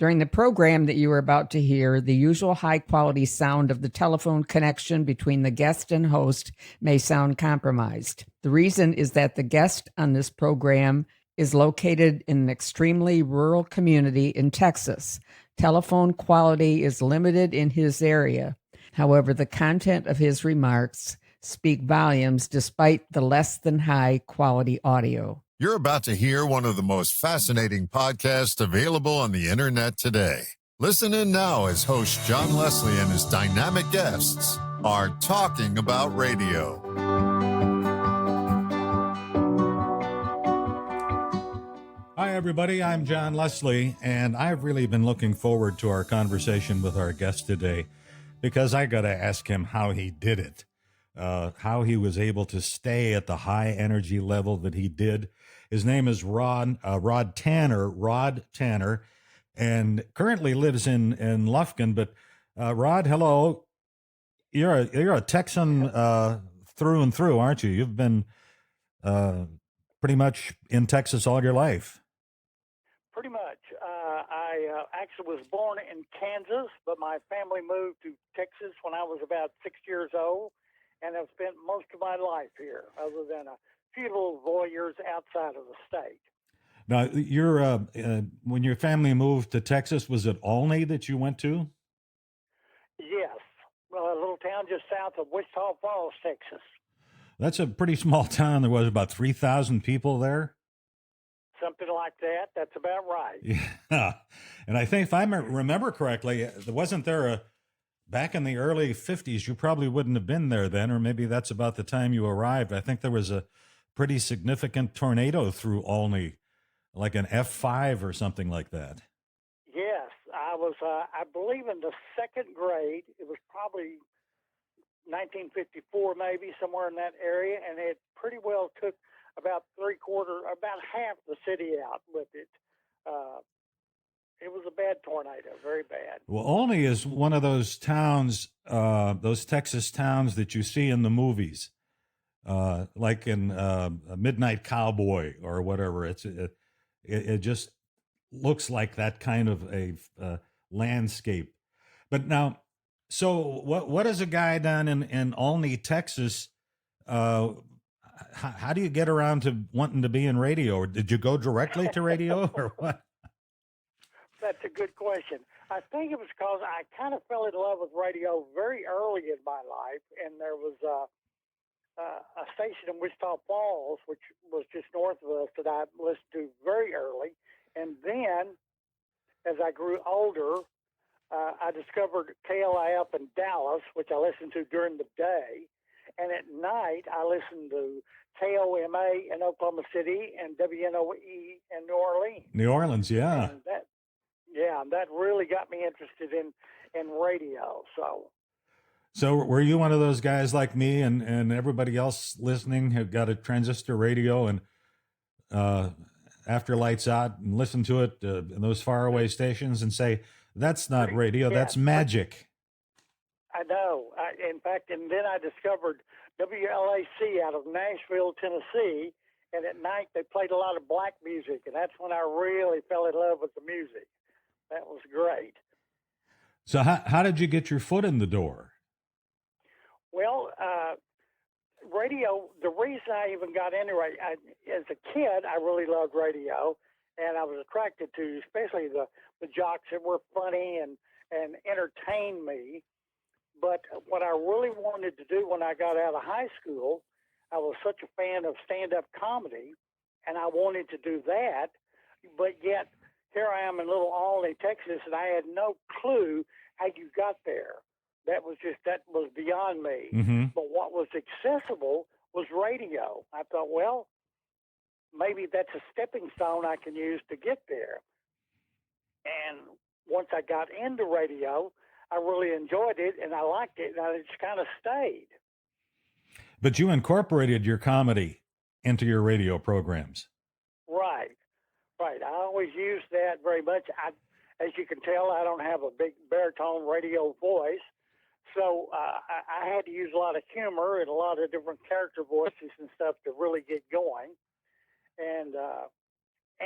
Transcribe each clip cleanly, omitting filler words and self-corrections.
During the program that you are about to hear, the usual high quality sound of the telephone connection between the guest and host may sound compromised. The reason is that the guest on this program is located in an extremely rural community in Texas. Telephone quality is limited in his area. However, the content of his remarks speak volumes despite the less than high quality audio. You're about to hear one of the most fascinating podcasts available on the internet today. Listen in now as host John Leslie and his dynamic guests are talking about radio. Hi, everybody. I'm John Leslie, and I've really been looking forward to our conversation with our guest today because I got to ask him how he did it, how he was able to stay at the high energy level that he did. His name is Rod Tanner, and currently lives in Lufkin. But Rod, hello. You're a Texan through and through, aren't you? You've been pretty much in Texas all your life. Pretty much. I actually was born in Kansas, but my family moved to Texas when I was about 6 years old, and I've spent most of my life here, other than a few little voyeurs outside of the state. Now, when your family moved to Texas, was it Olney that you went to? Yes, a little town just south of Wichita Falls, Texas. That's a pretty small town. There was about 3,000 people there. Something like that. That's about right. Yeah, and I think if I remember correctly, wasn't there back in the early 50s, you probably wouldn't have been there then, or maybe that's about the time you arrived. I think there was a pretty significant tornado through Olney, like an F5 or something like that. Yes, I was, I believe in the second grade. It was probably 1954, maybe, somewhere in that area, and it pretty well took about half the city out with it. It was a bad tornado, very bad. Well, Olney is one of those towns, those Texas towns that you see in the movies, like in A Midnight Cowboy or whatever. It just looks like that kind of a landscape. But now, so what is a guy down in Olney, Texas? How do you get around to wanting to be in radio? Or did you go directly to radio or what? That's a good question. I think it was because I kind of fell in love with radio very early in my life, and there was a station in Wichita Falls, which was just north of us, that I listened to very early. And then, as I grew older, I discovered KLIF in Dallas, which I listened to during the day. And at night, I listened to KOMA in Oklahoma City and WNOE in New Orleans. New Orleans, yeah. And that really got me interested in radio. So were you one of those guys like me and everybody else listening who got a transistor radio and after lights out and listen to it in those faraway stations and say, that's not radio, that's magic? I know. In fact, and then I discovered WLAC out of Nashville, Tennessee, and at night they played a lot of black music, and that's when I really fell in love with the music. That was great. So how did you get your foot in the door? Well, radio, the reason I even got into it, as a kid, I really loved radio, and I was attracted to especially the jocks that were funny and entertained me. But what I really wanted to do when I got out of high school, I was such a fan of stand-up comedy, and I wanted to do that, but yet here I am in little Olney, Texas, and I had no clue how you got there. That was beyond me. Mm-hmm. But what was accessible was radio. I thought, well, maybe that's a stepping stone I can use to get there. And once I got into radio, I really enjoyed it, and I liked it, and I just kind of stayed. But you incorporated your comedy into your radio programs. Right. I always use that very much. As you can tell, I don't have a big baritone radio voice, so I had to use a lot of humor and a lot of different character voices and stuff to really get going. And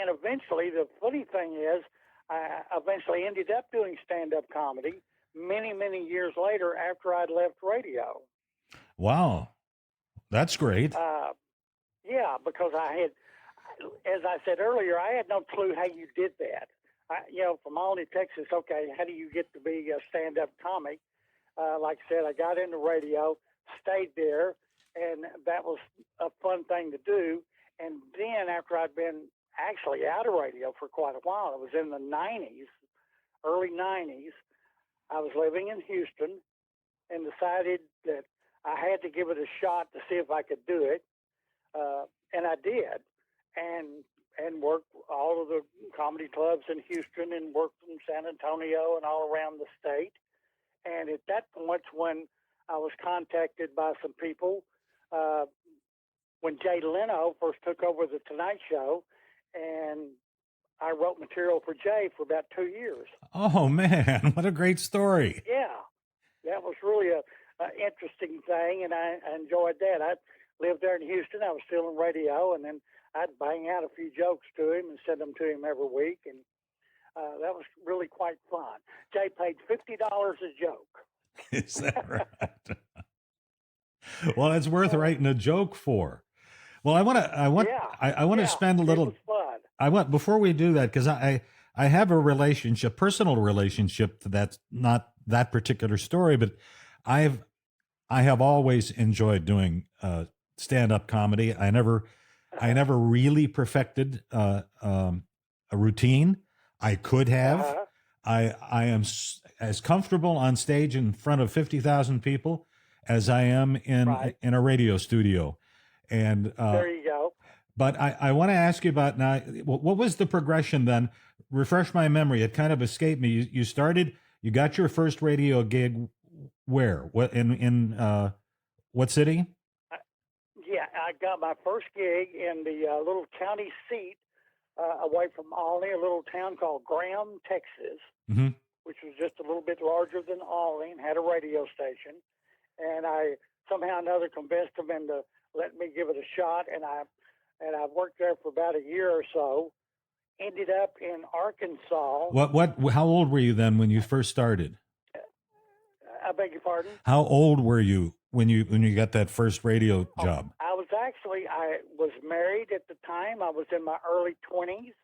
eventually, the funny thing is, I eventually ended up doing stand-up comedy many, many years later after I'd left radio. Wow, that's great. Yeah, because I had, as I said earlier, I had no clue how you did that. From Albany, Texas, okay, how do you get to be a stand-up comic? Like I said, I got into radio, stayed there, and that was a fun thing to do. And then after I'd been actually out of radio for quite a while, it was in the 90s, early 90s, I was living in Houston and decided that I had to give it a shot to see if I could do it. And I did. And worked all of the comedy clubs in Houston and worked in San Antonio and all around the state. And at that point, when I was contacted by some people, when Jay Leno first took over the Tonight Show, and I wrote material for Jay for about 2 years. Oh man, what a great story! Yeah, that was really a interesting thing, and I enjoyed that. I lived there in Houston. I was still in radio, and then I'd bang out a few jokes to him and send them to him every week, and that was really quite fun. Jay paid $50 a joke. Is that right? Well, it's worth writing a joke for. Well, I want to spend a little. It was fun. I want before we do that because I have a relationship, personal relationship to that's not that particular story, but I have always enjoyed doing stand-up comedy. I never really perfected a routine. I could have. I am as comfortable on stage in front of 50,000 people as I am in a radio studio. And there you go. But I want to ask you about now. What was the progression then? Refresh my memory. It kind of escaped me. You got your first radio gig where? What in what city? Yeah, I got my first gig in the little county seat away from Albany, a little town called Graham, Texas, which was just a little bit larger than Albany and had a radio station. And I somehow or another convinced them into letting me give it a shot, and I worked there for about a year or so. Ended up in Arkansas. How old were you then when you first started? I beg your pardon? How old were you when you got that first radio job? I was married at the time. I was in my early 20s.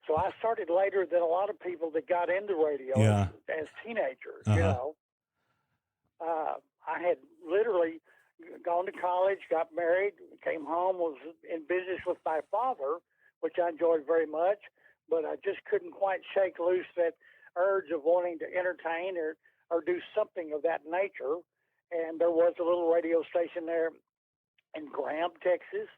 So I started later than a lot of people that got into radio as teenagers, you know. I had literally gone to college, got married, came home, was in business with my father, which I enjoyed very much, but I just couldn't quite shake loose that urge of wanting to entertain or do something of that nature. And there was a little radio station there in Graham, Texas.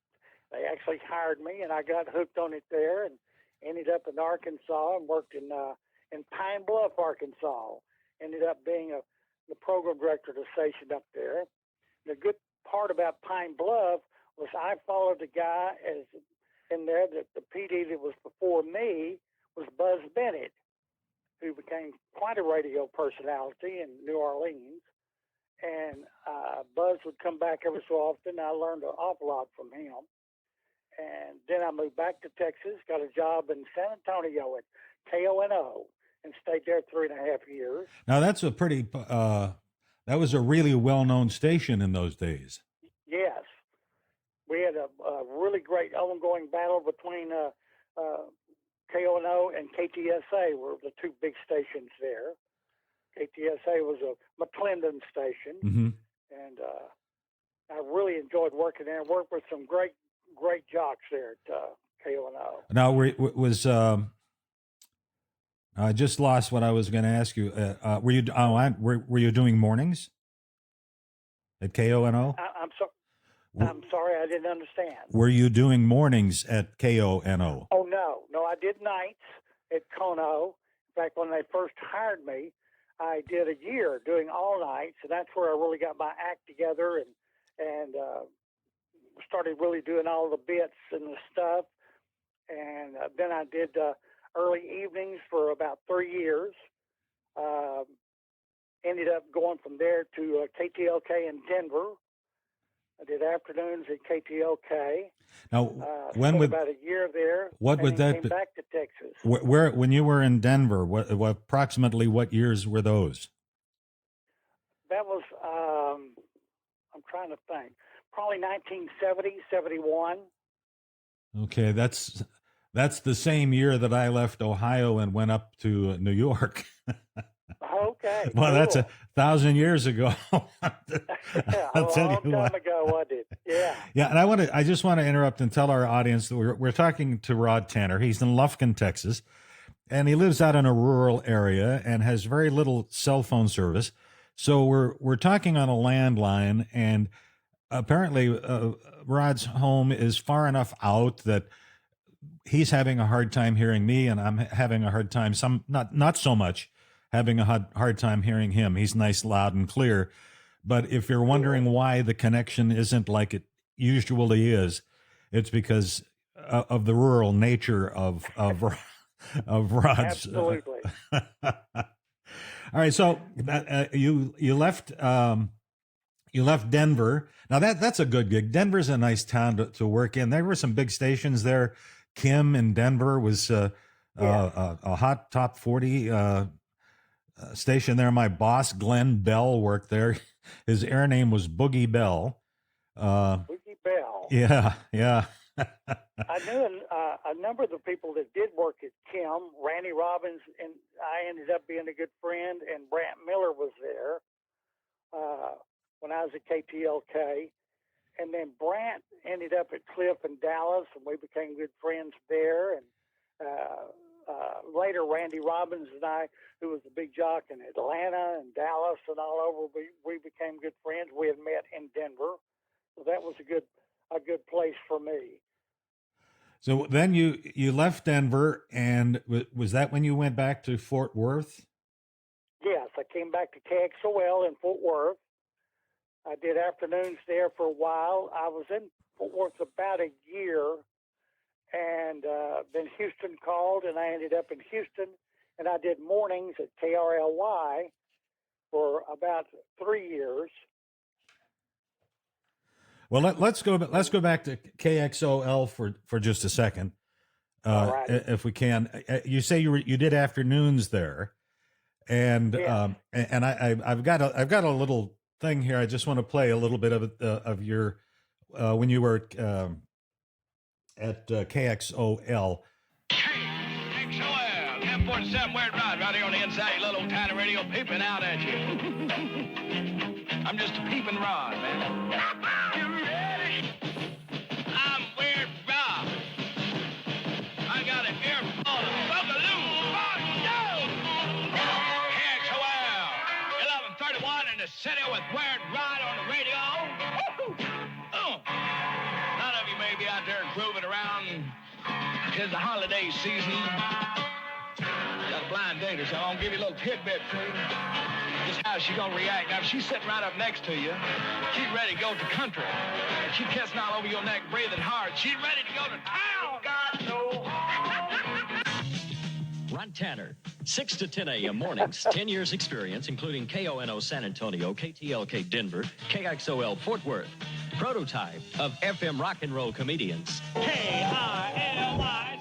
They actually hired me, and I got hooked on it there and ended up in Arkansas and worked in Pine Bluff, Arkansas. Ended up being the program director of the station up there. The good part about Pine Bluff was I followed the guy in there that the PD that was before me was Buzz Bennett, who became quite a radio personality in New Orleans. And Buzz would come back every so often. I learned an awful lot from him. And then I moved back to Texas, got a job in San Antonio at KONO, and stayed there 3.5 years. Now that's a pretty, that was a really well-known station in those days. Yes. We had a really great ongoing battle between KONO and KTSA were the two big stations there. KTSA was a McClendon station, and I really enjoyed working there. Worked with some great jocks there at KONO. Now, I just lost what I was going to ask you. Were you doing mornings at KONO? I'm sorry, I didn't understand. Were you doing mornings at KONO? Oh no, I did nights at KONO. In fact, when they first hired me, I did a year doing all nights, and that's where I really got my act together and started really doing all the bits and the stuff. And then I did early evenings for about 3 years. Ended up going from there to KTLK in Denver. I did afternoons at KTLK. Now, when Spent would about a year there. what and would then that came be? back to Texas. Where when you were in Denver, what approximately what years were those? That was I'm trying to think. Probably 1970, 71. Okay, that's the same year that I left Ohio and went up to New York. Okay. Well, that's cool. 1,000 years ago. Yeah, a I'll tell long you time what. ago, wasn't it? Yeah. Yeah, and I just want to interrupt and tell our audience that we're talking to Rod Tanner. He's in Lufkin, Texas, and he lives out in a rural area and has very little cell phone service. So we're talking on a landline, and apparently Rod's home is far enough out that he's having a hard time hearing me, and I'm having a hard time not so much having a hard time hearing him. He's nice, loud, and clear. But if you're wondering why the connection isn't like it usually is, it's because of the rural nature of Rod's. Absolutely. All right, so you left Denver. Now that's a good gig. Denver's a nice town to work in. There were some big stations there. Kim in Denver was a hot top 40 station there. My boss, Glenn Bell, worked there. His air name was Boogie Bell. Boogie Bell. Yeah. I knew a number of the people that did work at Kim. Randy Robbins, and I ended up being a good friend, and Brant Miller was there when I was at KTLK. And then Brant ended up at Cliff in Dallas, and we became good friends there. And later, Randy Robbins and I, who was the big jock in Atlanta and Dallas and all over, we became good friends. We had met in Denver, so that was a good place for me. So then you left Denver, and was that when you went back to Fort Worth? Yes, I came back to KXOL in Fort Worth. I did afternoons there for a while. I was in Fort Worth about a year, and then Houston called, and I ended up in Houston, and I did mornings at KRLY for about 3 years. Well, let's go back to KXOL for just a second, All right. if we can. You say you did afternoons there, and Yes. and I've got a little thing here. I just want to play a little bit of your when you were at KXOL. KXOL, M47 Weird Rod, right here on the inside, little old tiny radio peeping out at you. I'm just a peeping rod, man. You ready? I'm Weird Rod. I got an earful of Boogaloo. KXOL, 1131 in the city with Weird Rod on the radio. None of you may be out there grooving around. 'Tis the holiday season. Got a blind date, so I'm gonna give you a little tidbit for you. Just how she gonna react. Now, if she's sitting right up next to you, she's ready to go to country. If she's kissing all over your neck, breathing hard, she's ready to go to town. God, no. Rod Tanner, 6 to 10 a.m. mornings, 10 years experience, including KONO San Antonio, KTLK Denver, KXOL Fort Worth. Prototype of FM rock and roll comedians. K-I-L-I.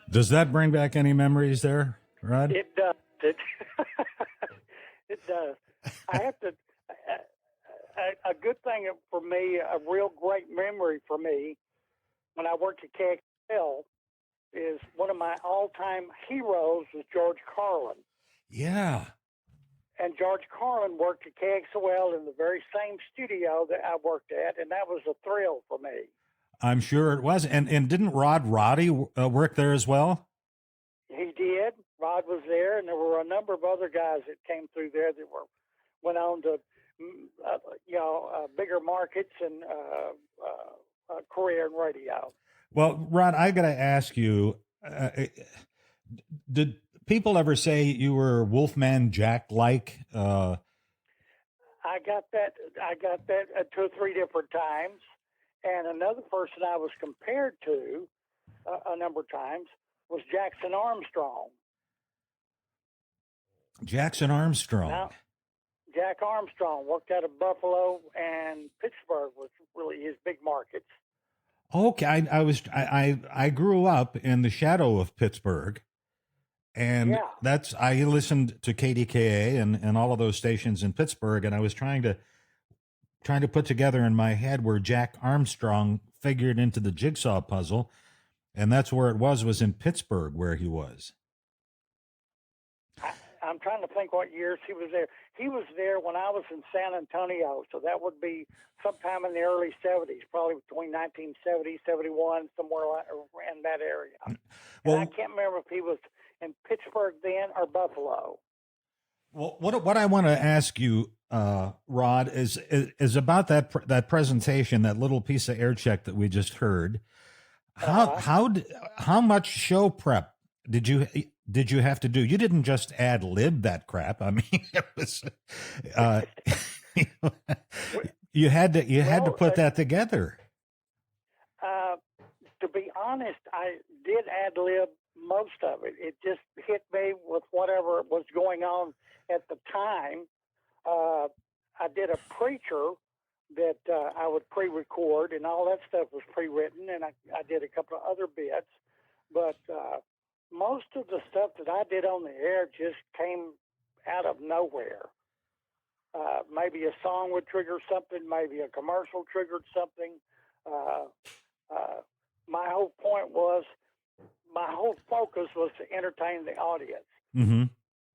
Does that bring back any memories there, Rod? It does. It does. I have to. A good thing for me, a real great memory for me, when I worked at KXL, is one of my all-time heroes was George Carlin. Yeah. And George Carlin worked at KXOL in the very same studio that I worked at, and that was a thrill for me. I'm sure it was. And didn't Roddy work there as well? He did. Rod was there, and there were a number of other guys that came through there that went on to, bigger markets and career in radio. Well, Rod, I got to ask you, did people ever say you were Wolfman Jack-like? I got that 2 or 3 different times, and another person I was compared to a number of times was Jackson Armstrong. Jackson Armstrong. Now, Jack Armstrong worked out of Buffalo, and Pittsburgh was really his big markets. Okay, I grew up in the shadow of Pittsburgh, and Yeah. I listened to KDKA and all of those stations in Pittsburgh, and I was trying to put together in my head where Jack Armstrong figured into the jigsaw puzzle, and that's where it was in Pittsburgh where he was. I'm trying to think what years he was there. He was there when I was in San Antonio, so that would be sometime in the early 70s, probably between 1970, 71, somewhere in that area. Well, and I can't remember if he was in Pittsburgh then or Buffalo. Well, what I want to ask you, Rod, is about that presentation, that little piece of air check that we just heard. How much show prep did you have to do? You didn't just ad lib that crap. I mean, it was you had to put that together. To be honest, I did ad lib most of it. It just hit me with whatever was going on at the time. I did a preacher that I would pre-record, and all that stuff was pre-written, and I did a couple of other bits. But most of the stuff that I did on the air just came out of nowhere. Maybe a song would trigger something, maybe a commercial triggered something. My whole focus was to entertain the audience. Mm-hmm.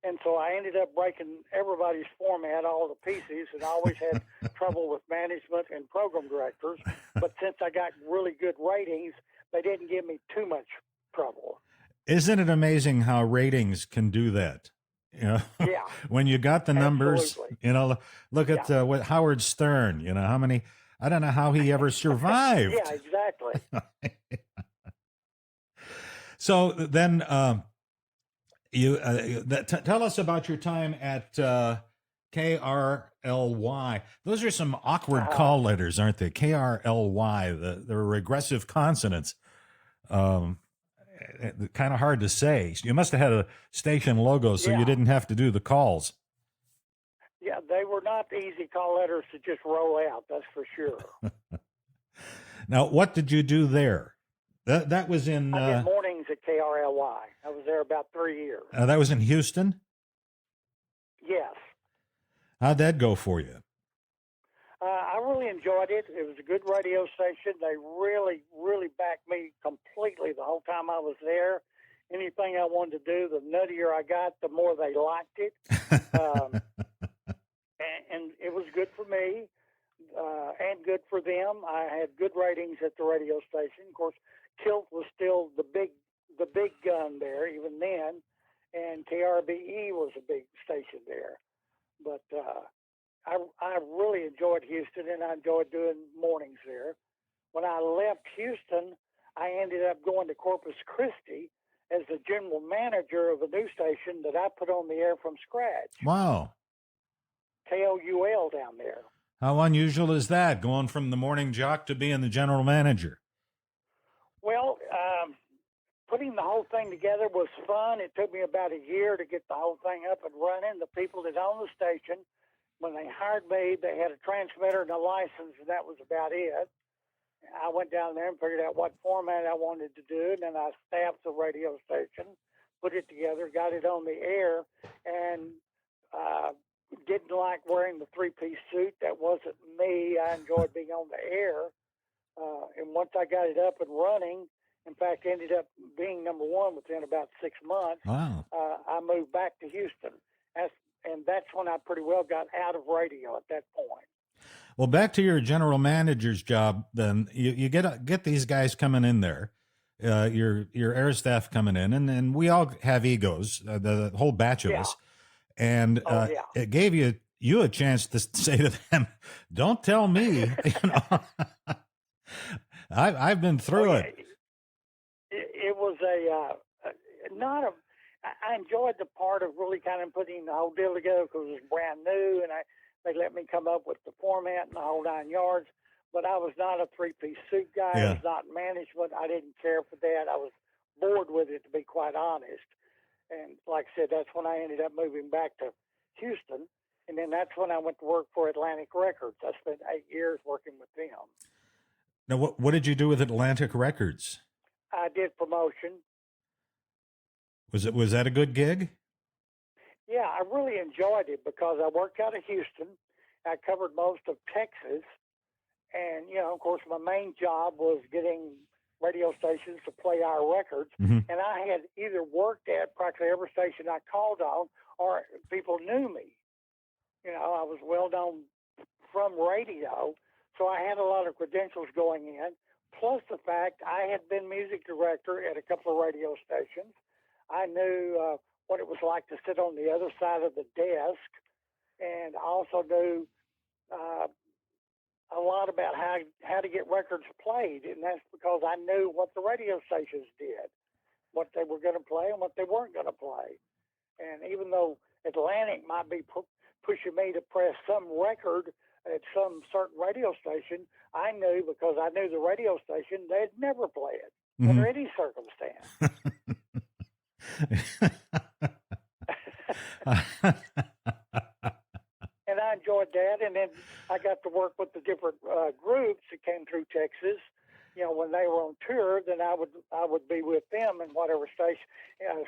And so I ended up breaking everybody's format, all the pieces, and I always had trouble with management and program directors. But since I got really good ratings, they didn't give me too much trouble. Isn't it amazing how ratings can do that? You know, yeah. When you got the numbers, Absolutely. you know, look at what Howard Stern, you know, how many, I don't know how he ever survived. Yeah, exactly. So then tell us about your time at KRLY. Those are some awkward call letters, aren't they? KRLY, the regressive consonants. Kind of hard to say. You must have had a station logo so you didn't have to do the calls. Yeah, they were not easy call letters to just roll out, that's for sure. Now, what did you do there? That was in... I did mornings at KRLY. I was there about 3 years. That was in Houston? Yes. How'd that go for you? I really enjoyed it. It was a good radio station. They really, really backed me completely the whole time I was there. Anything I wanted to do, the nuttier I got, the more they liked it. And it was good for me and good for them. I had good ratings at the radio station. Of course, Kilt was still the big gun there even then, and KRBE was a big station there. But I really enjoyed Houston, and I enjoyed doing mornings there. When I left Houston, I ended up going to Corpus Christi as the general manager of a new station that I put on the air from scratch. Wow. KOUL down there. How unusual is that, going from the morning jock to being the general manager? Well, putting the whole thing together was fun. It took me about a year to get the whole thing up and running. The people that owned the station, when they hired me, they had a transmitter and a license, and that was about it. I went down there and figured out what format I wanted to do, and then I staffed the radio station, put it together, got it on the air, and didn't like wearing the three-piece suit. That wasn't me. I enjoyed being on the air. And once I got it up and running, in fact, ended up being number one within about 6 months. Wow. I moved back to Houston. And that's when I pretty well got out of radio at that point. Well, back to your general manager's job, then you get these guys coming in there, your air staff coming in, and we all have egos, the whole batch of us. And it gave you a chance to say to them, "Don't tell me." You know, I've been through it. It was I enjoyed the part of really kind of putting the whole deal together because it was brand new, and they let me come up with the format and the whole 9 yards. But I was not a three-piece suit guy. Yeah. I was not management. I didn't care for that. I was bored with it, to be quite honest. And like I said, that's when I ended up moving back to Houston. And then that's when I went to work for Atlantic Records. I spent 8 years working with them. Now, what did you do with Atlantic Records? I did promotion. Was that a good gig? Yeah, I really enjoyed it because I worked out of Houston. I covered most of Texas. And, of course, my main job was getting radio stations to play our records. Mm-hmm. And I had either worked at practically every station I called on or people knew me. I was well known from radio, so I had a lot of credentials going in, plus the fact I had been music director at a couple of radio stations. I knew what it was like to sit on the other side of the desk, and I also knew a lot about how to get records played, and that's because I knew what the radio stations did, what they were going to play and what they weren't going to play. And even though Atlantic might be pushing me to press some record at some certain radio station, I knew because I knew the radio station, they'd never play it under any circumstance. And I enjoyed that. And then I got to work with the different groups that came through Texas. When they were on tour, then I would be with them in whatever station,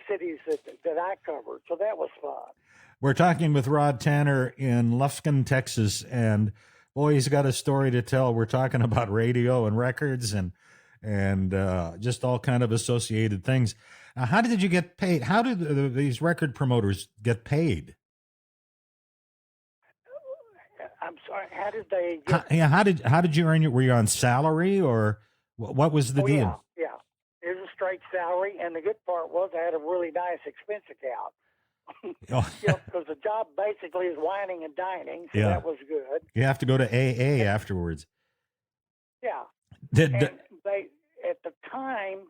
cities that I covered. So that was fun. We're talking with Rod Tanner in Lufkin, Texas, and boy, he's got a story to tell. We're talking about radio and records and just all kind of associated things. Now, how did you get paid? How did these record promoters get paid? I'm sorry. How did they? How did you earn your? Were you on salary or what was the deal? Yeah. It was a straight salary, and the good part was I had a really nice expense account. Because the job basically is whining and dining, so that was good. You have to go to AA afterwards. Yeah. And they, at the time,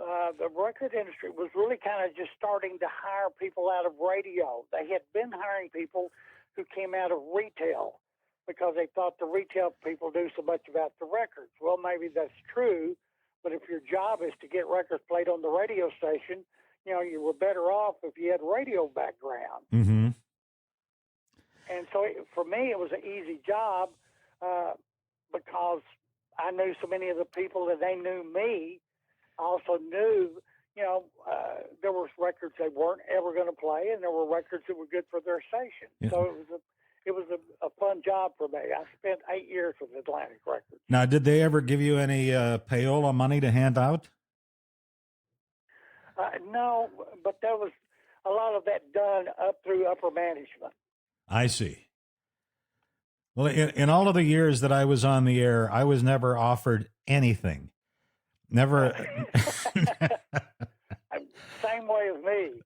the record industry was really kind of just starting to hire people out of radio. They had been hiring people who came out of retail because they thought the retail people knew so much about the records. Well, maybe that's true, but if your job is to get records played on the radio station, you were better off if you had radio background. Mm-hmm. And so for me, it was an easy job because I knew so many of the people that they knew me. I also knew, there were records they weren't ever going to play, and there were records that were good for their station. Yeah. So it was a fun job for me. I spent 8 years with Atlantic Records. Now, did they ever give you any payola money to hand out? No, but there was a lot of that done up through upper management. I see. Well, in all of the years that I was on the air, I was never offered anything. Never. Same way as me.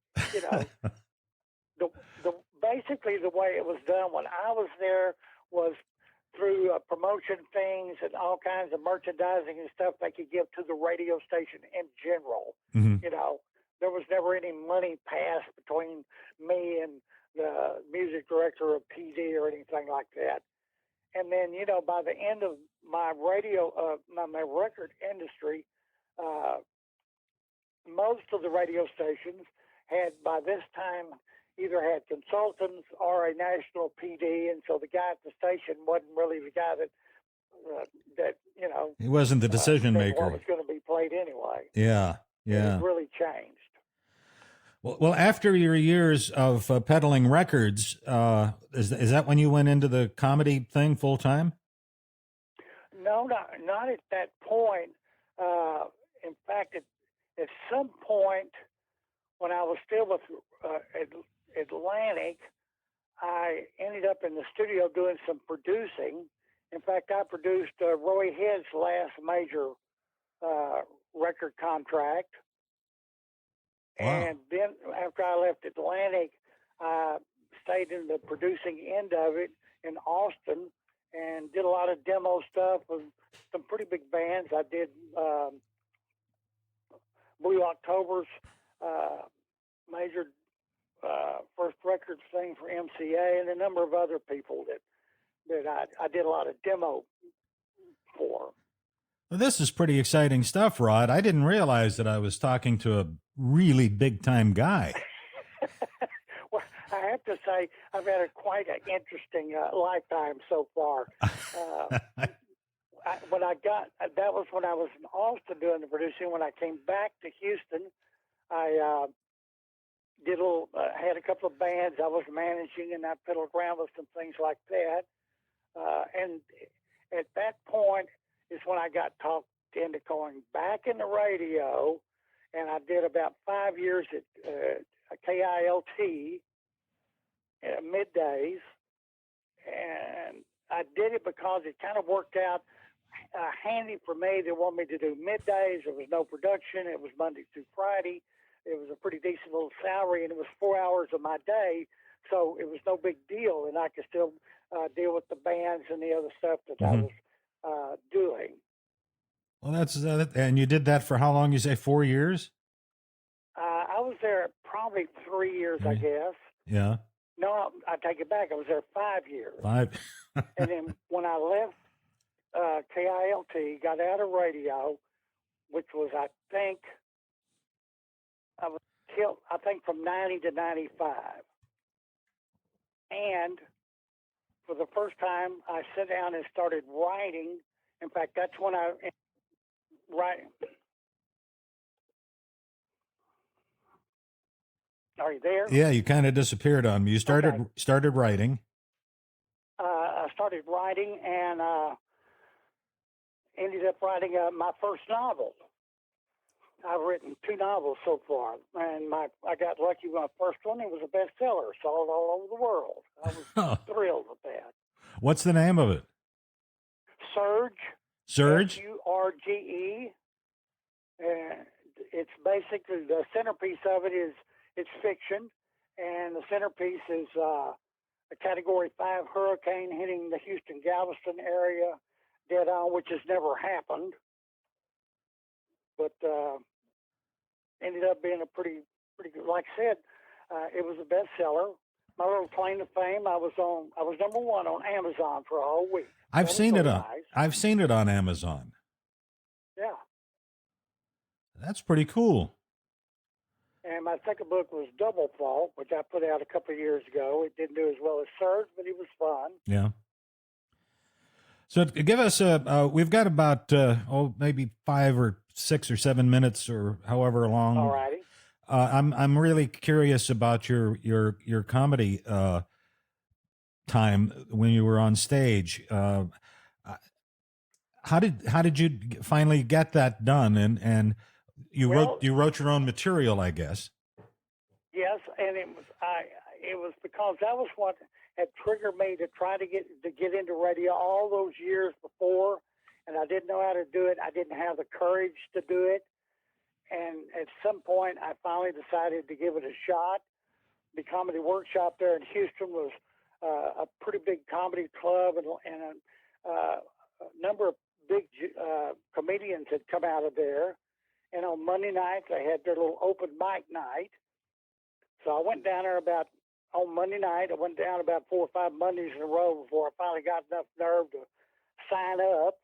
Basically the way it was done when I was there was through promotion things and all kinds of merchandising and stuff they could give to the radio station in general. Mm-hmm. There was never any money passed between me and the music director of PD or anything like that. And then, by the end of my my record industry, most of the radio stations had, by this time, either had consultants or a national PD, and so the guy at the station wasn't really the guy that he wasn't the decision maker. What was going to be played anyway. Yeah. It really changed. Well, after your years of peddling records, is that when you went into the comedy thing full time? No, not at that point. In fact, at some point when I was still with Atlantic, I ended up in the studio doing some producing. In fact, I produced Roy Head's last major record contract. Wow. And then after I left Atlantic, I stayed in the producing end of it in Austin and did a lot of demo stuff with some pretty big bands. I did Blue October's major first record thing for MCA and a number of other people that I did a lot of demo for. Well, this is pretty exciting stuff, Rod. I didn't realize that I was talking to a really big-time guy. Well, I have to say I've had quite an interesting lifetime so far. That was when I was in Austin doing the producing. When I came back to Houston, I had a couple of bands I was managing, and I fiddled around with some things like that. And at that point is when I got talked into going back in the radio, and I did about 5 years at KILT middays, and I did it because it kind of worked out handy for me. They wanted me to do middays. There was no production. It was Monday through Friday. It was a pretty decent little salary, and it was 4 hours of my day, so it was no big deal, and I could still deal with the bands and the other stuff that I was doing. Well, that's and you did that for how long? You say 4 years? I was there probably 3 years, I guess. Yeah. No, I take it back. I was there 5 years. 5. And then when I left KILT, got out of radio, which was, I think from 90 to 95. And for the first time, I sat down and started writing. In fact, that's when I writing. Are you there? Yeah, you kind of disappeared on me. You started writing. I started writing and ended up writing my first novel. I've written 2 novels so far, and I got lucky with my first one. It was a bestseller, sold all over the world. I was thrilled with that. What's the name of it? Surge. Surge? Surge. It's basically, the centerpiece of it is it's fiction, and the centerpiece is a Category 5 hurricane hitting the Houston-Galveston area dead on, which has never happened. But ended up being a pretty good. Like I said, it was a bestseller. My little claim to fame, I was number 1 on Amazon for a whole week. I've seen it on Amazon. Yeah. That's pretty cool. And my second book was Double Fault, which I put out a couple of years ago. It didn't do as well as Surge, but it was fun. Yeah. So give us we've got about maybe 5 or 6 or 7 minutes or however long. All righty. I'm really curious about your comedy time when you were on stage. How did you finally get that done? And you wrote your own material, I guess. Yes, and it was because that was what had triggered me to try to get into radio all those years before, and I didn't know how to do it. I didn't have the courage to do it, and at some point, I finally decided to give it a shot. The Comedy Workshop there in Houston was a pretty big comedy club, and a number of big comedians had come out of there. And on Monday nights, they had their little open mic night. So I went down there on Monday night. I went down about 4 or 5 Mondays in a row before I finally got enough nerve to sign up,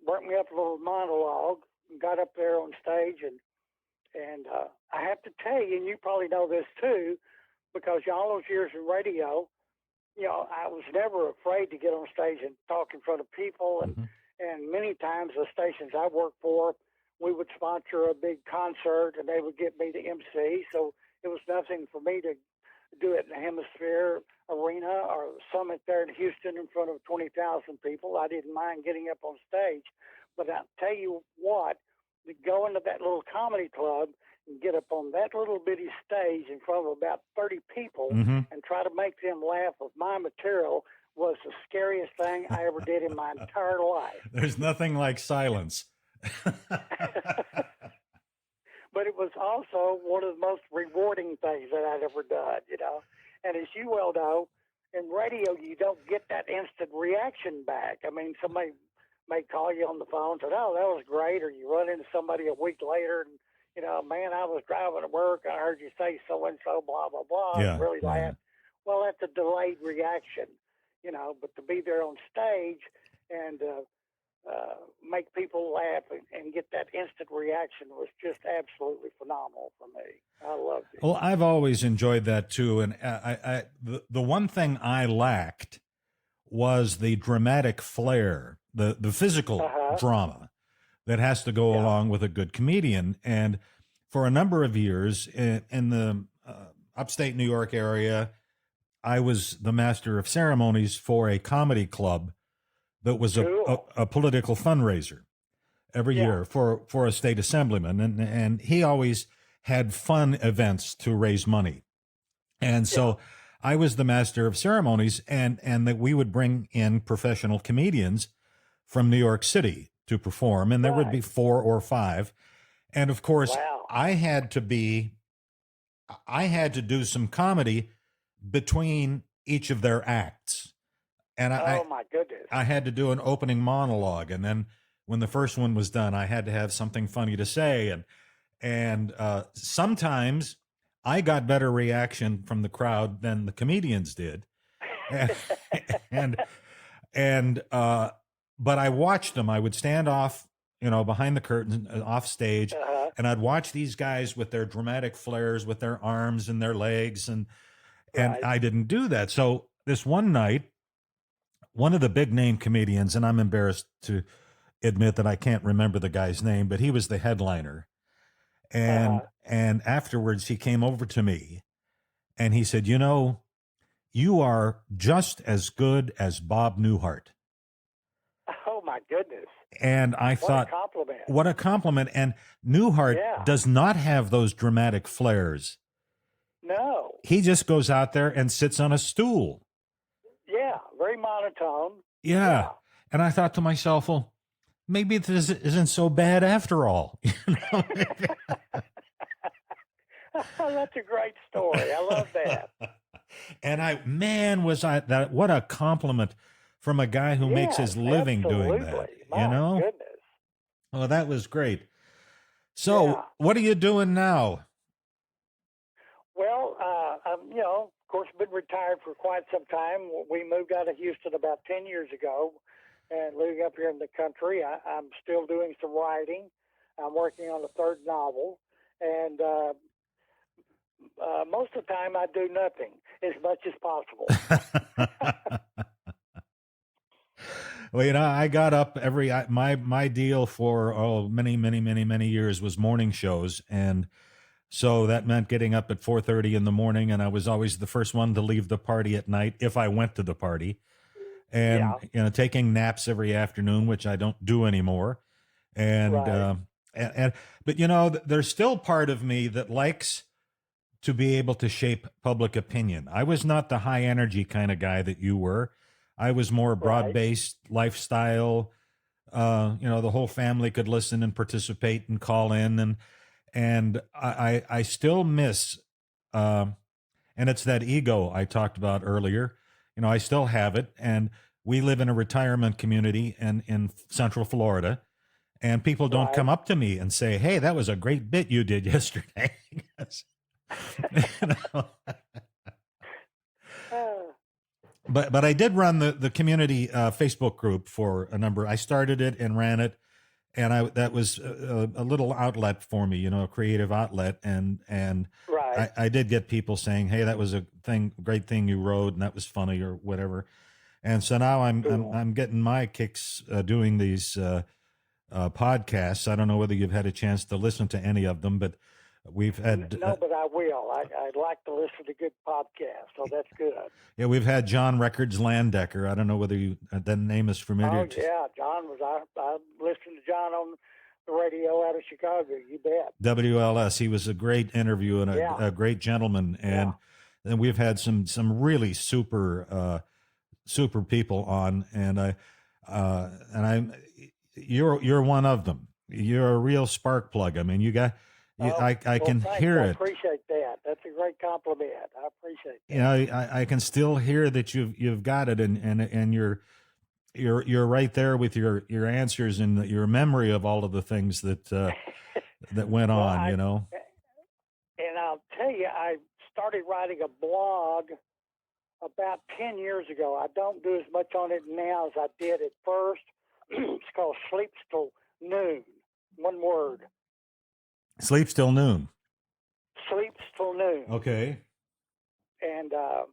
worked me up a little monologue, and got up there on stage. And I have to tell you, and you probably know this too, because all those years in radio, I was never afraid to get on stage and talk in front of people. And many times the stations I worked for, we would sponsor a big concert, and they would get me to MC. So it was nothing for me to do it in the Hemisphere Arena or Summit there in Houston in front of 20,000 people. I didn't mind getting up on stage. But I'll tell you what, to go into that little comedy club and get up on that little bitty stage in front of about 30 people and try to make them laugh with my material was the scariest thing I ever did in my entire life. There's nothing like silence. But it was also one of the most rewarding things that I'd ever done, And as you well know, in radio, you don't get that instant reaction back. I mean, somebody may call you on the phone and say, "Oh, that was great," or you run into somebody a week later and, "Man, I was driving to work. I heard you say so-and-so, blah, blah, blah." Yeah, and really laugh. Well, that's a delayed reaction, But to be there on stage and make people laugh and get that instant reaction was just absolutely phenomenal for me. I loved it. Well, I've always enjoyed that too, and the one thing I lacked was the dramatic flair, the physical drama that has to go along with a good comedian. And for a number of years in the upstate New York area, I was the master of ceremonies for a comedy club that was a political fundraiser every year for a state assemblyman. And he always had fun events to raise money. And so I was the master of ceremonies, and that we would bring in professional comedians from New York City to perform, and there would be 4 or 5. And of course, I had to do some comedy between each of their acts. And my goodness. I had to do an opening monologue, and then when the first one was done, I had to have something funny to say, and sometimes I got better reaction from the crowd than the comedians did, but I watched them. I would stand off, behind the curtain, off stage, and I'd watch these guys with their dramatic flares, with their arms and their legs, and I didn't do that. So this one night, one of the big name comedians, and I'm embarrassed to admit that I can't remember the guy's name, but he was the headliner. And afterwards he came over to me and he said, you are just as good as Bob Newhart. Oh my goodness. And I thought, what a compliment. And Newhart does not have those dramatic flares. No. He just goes out there and sits on a stool. Yeah, very monotone. Yeah. And I thought to myself, well, maybe this isn't so bad after all. That's a great story. I love that. And what a compliment from a guy who makes his living doing that. My goodness. Oh, that was great. So what are you doing now? Well, of course, been retired for quite some time. We moved out of Houston about 10 years ago and living up here in the country. I'm still doing some writing. I'm working on a 3rd novel. And most of the time I do nothing as much as possible. Well, I got up my deal for many years was morning shows, and so that meant getting up at 4:30 in the morning, and I was always the first one to leave the party at night if I went to the party, and taking naps every afternoon, which I don't do anymore, but there's still part of me that likes to be able to shape public opinion. I was not the high energy kind of guy that you were. I was more broad-based lifestyle. The whole family could listen and participate and call in, and I still miss, and it's that ego I talked about earlier. I still have it, and we live in a retirement community in Central Florida, and people don't come up to me and say, "Hey, that was a great bit you did yesterday." But I did run the community Facebook group for a number. I started it and ran it, and that was a little outlet for me, a creative outlet. And I did get people saying, "Hey, that was a great thing you wrote, and that was funny," or whatever. And so now I'm getting my kicks doing these podcasts. I don't know whether you've had a chance to listen to any of them, but we've had no, but I will. I'd like to listen to good podcasts, so that's good. Yeah, we've had John Records Landecker. I don't know whether that name is familiar. Oh, yeah, John was. I listened to John on the radio out of Chicago. You bet. WLS. He was a great interview and a great gentleman, and then we've had some really super people on, and you're one of them. You're a real spark plug. I mean, you got. I can hear it. I appreciate that. That's a great compliment. I appreciate that. I can still hear that you've got it, and you're right there with your answers and your memory of all of the things that that went on. And I'll tell you, I started writing a blog about 10 years ago. I don't do as much on it now as I did at first, it's called Sleeps Till Noon. One word. Sleeps till noon. Sleeps Till Noon. Okay. And I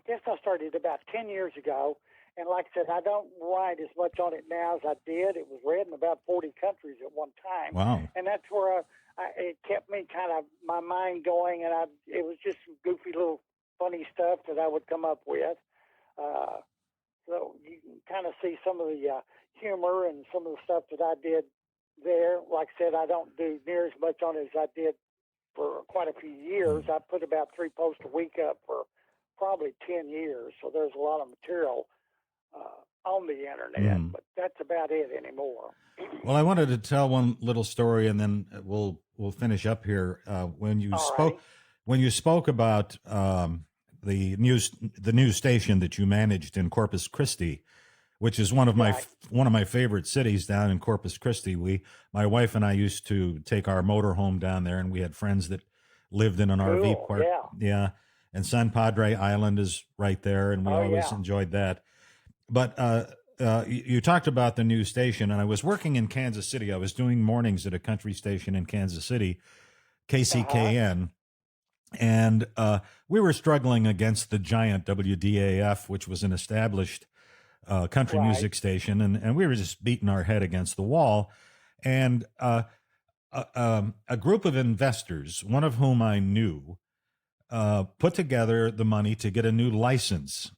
guess I started about 10 years ago. And like I said, I don't write as much on it now as I did. It was read in about 40 countries at one time. Wow. And that's where it kept me kind of my mind going. And it was just some goofy little funny stuff that I would come up with. So you can kind of see some of the humor and some of the stuff that I did there. Like I said, I don't do near as much on it as I did for quite a few years. I put about 3 posts a week up for probably 10 years. So there's a lot of material on the internet, but that's about it anymore. Well, I wanted to tell one little story, and then we'll finish up here. When you spoke about the news station that you managed in Corpus Christi, which is one of my favorite cities down in Corpus Christi. My wife and I used to take our motorhome down there, and we had friends that lived in an RV park. Yeah. And San Padre Island is right there, and we always enjoyed that. But you talked about the news station, and I was working in Kansas City. I was doing mornings at a country station in Kansas City, KCKN, and we were struggling against the giant WDAF, which was an established country music station, and we were just beating our head against the wall. And a group of investors, one of whom I knew, put together the money to get a new license.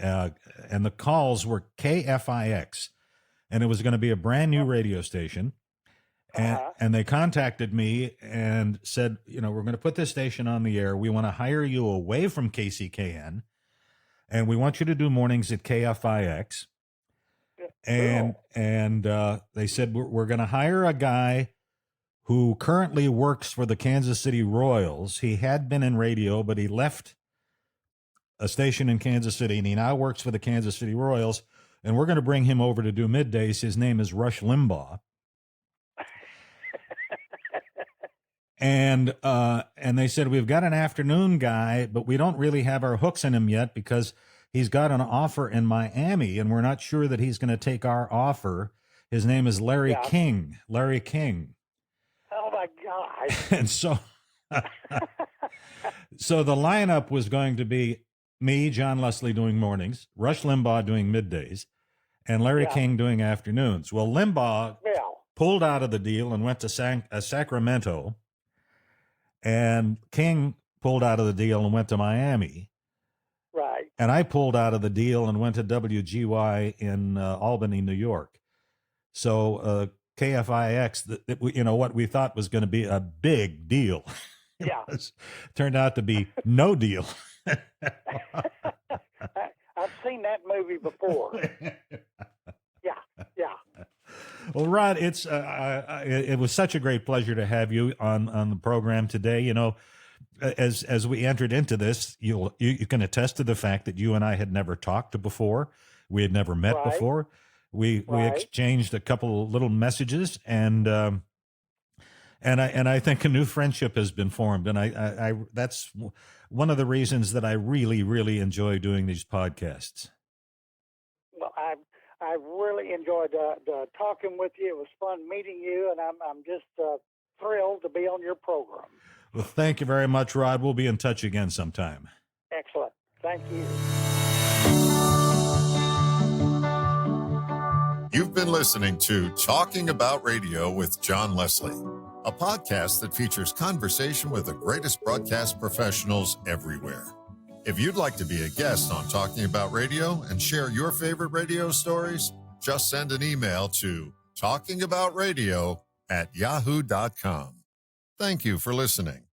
And the calls were KFIX, and it was going to be a brand new radio station. And they contacted me and said, we're going to put this station on the air. We want to hire you away from KCKN, and we want you to do mornings at KFIX. And they said, we're going to hire a guy who currently works for the Kansas City Royals. He had been in radio, but he left a station in Kansas City, and he now works for the Kansas City Royals, and we're going to bring him over to do middays. His name is Rush Limbaugh. And they said, we've got an afternoon guy, but we don't really have our hooks in him yet because he's got an offer in Miami, and we're not sure that he's going to take our offer. His name is Larry King. Larry King. Oh, my God. And so the lineup was going to be me, John Leslie, doing mornings, Rush Limbaugh doing middays, and Larry King doing afternoons. Well, Limbaugh pulled out of the deal and went to Sacramento, and King pulled out of the deal and went to Miami. Right. And I pulled out of the deal and went to WGY in Albany, New York. So KFIX, what we thought was going to be a big deal, turned out to be no deal. I've seen that movie before. Yeah. Well, Rod, it was such a great pleasure to have you on the program today. As we entered into this, you can attest to the fact that you and I had never talked before. We had never met before. We exchanged a couple little messages, and I think a new friendship has been formed. And I that's one of the reasons that I really, really enjoy doing these podcasts. Well, I really enjoyed talking with you. It was fun meeting you, and I'm just thrilled to be on your program. Well, thank you very much, Rod. We'll be in touch again sometime. Excellent. Thank you. You've been listening to Talking About Radio with John Leslie, a podcast that features conversation with the greatest broadcast professionals everywhere. If you'd like to be a guest on Talking About Radio and share your favorite radio stories, just send an email to talkingaboutradio@yahoo.com. Thank you for listening.